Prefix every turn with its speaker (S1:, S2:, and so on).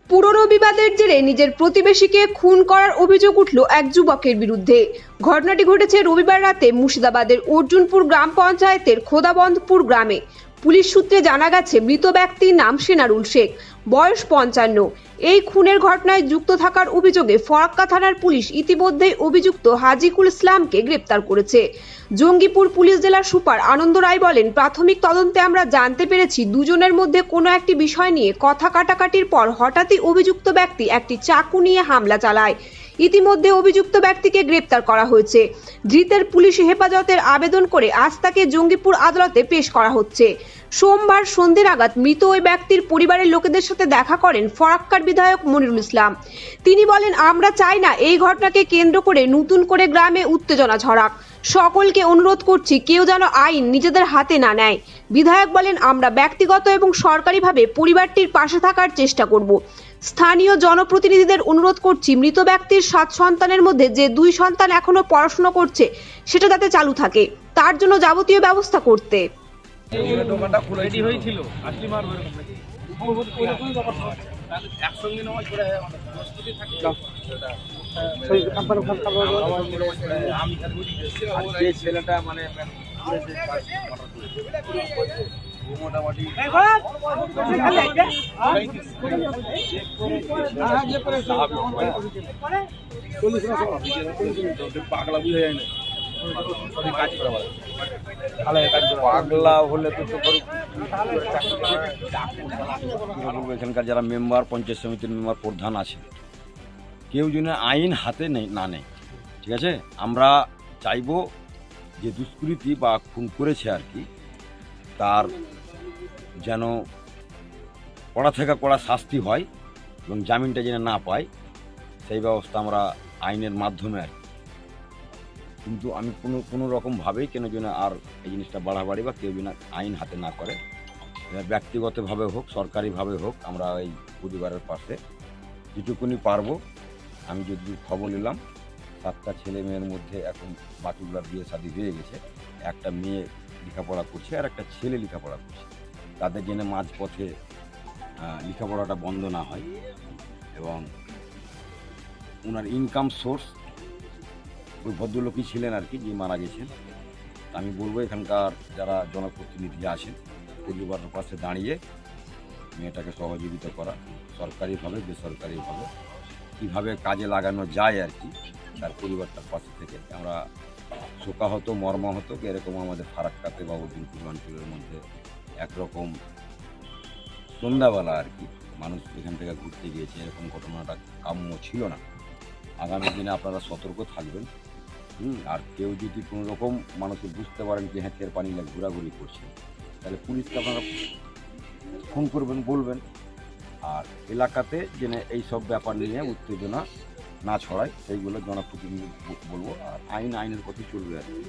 S1: পুরনো বিবাদের জেরে নিজের প্রতিবেশীকে খুন করার অভিযোগ উঠল এক যুবকের বিরুদ্ধে। ঘটনাটি ঘটেছে রবিবার রাতে মুর্শিদাবাদের অর্জুনপুর গ্রাম পঞ্চায়েতের খোদাবন্ধপুর গ্রামে। পুলিশ সূত্রে জানা গেছে মৃত ব্যক্তির নাম সেনারুল শেখ, বয়স 55। এই খুনের ঘটনায় যুক্ত থাকার অভিযোগে ফরাক্কা থানার পুলিশ ইতিমধ্যেই অভিযুক্ত হাজিকুল ইসলামকে গ্রেপ্তার করেছে। জঙ্গিপুর পুলিশ জেলার সুপার আনন্দ রায় বলেন, প্রাথমিক তদন্তে আমরা জানতে পেরেছি দুজনের মধ্যে কোনো একটি বিষয় নিয়ে কথা কাটাকাটির পর হঠাৎই অভিযুক্ত ব্যক্তি একটি চাকু নিয়ে হামলা চালায়। ইতিমধ্যে অভিযুক্ত ব্যক্তিকে গ্রেপ্তার করা হয়েছে। ধৃতের পুলিশ হেফাজতের আবেদন করে আজ তাকে জঙ্গিপুর আদালতে পেশ করা হচ্ছে। সোমবার সন্ধ্যে নাগাদ মৃত ওই ব্যক্তির পরিবারের লোকেদের সাথে দেখা করেন ফরাক্কার বিধায়ক মনিরুল ইসলাম। তিনি বলেন, আমরা চাই না এই ঘটনাকে কেন্দ্র করে নতুন করে গ্রামে উত্তেজনা ছড়াক। সকলকে অনুরোধ করছি কেউ যেন আইন নিজেদের হাতে না নেয়। বিধায়ক বলেন, আমরা ব্যক্তিগত এবং সরকারিভাবে পরিবারটির পাশে থাকার চেষ্টা করব। স্থানীয় জনপ্রতিনিধিদের অনুরোধ করছি মৃত ব্যক্তির 7 সন্তানের মধ্যে যে 2 সন্তান এখনো পড়াশোনা করছে সেটা যাতে চালু থাকে, তার জন্য যাবতীয় ব্যবস্থা করতে।
S2: ছেলেটা মানে মোটামুটি পাগলা বুঝে যায় না, পাগলা হলে তো এখানকার যারা মেম্বার, পঞ্চায়েত সমিতির মেম্বার, প্রধান আছে, কেউ যেন আইন হাতে না নেয়। ঠিক আছে, আমরা চাইবো যে দুষ্কৃতী বা খুন করেছে আর কি, তার যেন কড়া থেকে কড়া শাস্তি হয় এবং জামিনটা যেন না পায়, সেই ব্যবস্থা আমরা আইনের মাধ্যমে আর কি। কিন্তু আমি কোনো রকমভাবেই কেন যেন আর এই জিনিসটা বাড়াবাড়ি বা কেউ যেন আইন হাতে না করে, ব্যক্তিগতভাবে হোক সরকারিভাবে হোক, আমরা এই পরিবারের পাশে যেটুকুনি পারবো। আমি যদি খবর নিলাম 7টা ছেলে মেয়ের মধ্যে এখন বাকিগুলোর বিয়ে শাদী হয়ে গেছে, একটা মেয়ে লেখাপড়া করছে আর একটা ছেলে লেখাপড়া করছে, তাদের জন্য মাঝপথে লেখাপড়াটা বন্ধ না হয় এবং ওনার ইনকাম সোর্স ওই ভদ্রলোকই ছিলেন আর কি, যে মারা গেছেন। আমি বলবো এখানকার যারা জনপ্রতিনিধি আছেন পরিবারের পাশে দাঁড়িয়ে মেয়েটাকে সহযোগিতা করা, সরকারিভাবে বেসরকারিভাবে কীভাবে কাজে লাগানো যায় আর কি, তার পরিবারটার পাশে থেকে আমরা শোকাহত মর্মাহত। এরকম আমাদের ফারাক্কাতে বা অর্জুনপুর অঞ্চলের মধ্যে একরকম সন্ধ্যাবেলা আর কি মানুষ এখান থেকে ঘুরতে গিয়েছে, এরকম ঘটনাটা কাম্য ছিল না। আগামী দিনে আপনারা সতর্ক থাকবেন। আর কেউ যদি কোনো রকম মানুষকে বুঝতে পারেন যে হ্যাঁ তের পানি ঘোরাঘুরি করছে, তাহলে পুলিশকে আপনারা ফোন করবেন, বলবেন। আর এলাকাতে যেন এইসব ব্যাপার নিয়ে উত্তেজনা না ছড়ায় সেইগুলো জনপ্রতিনিধি বলবো। আর আইনের পথে চলবে আর কি।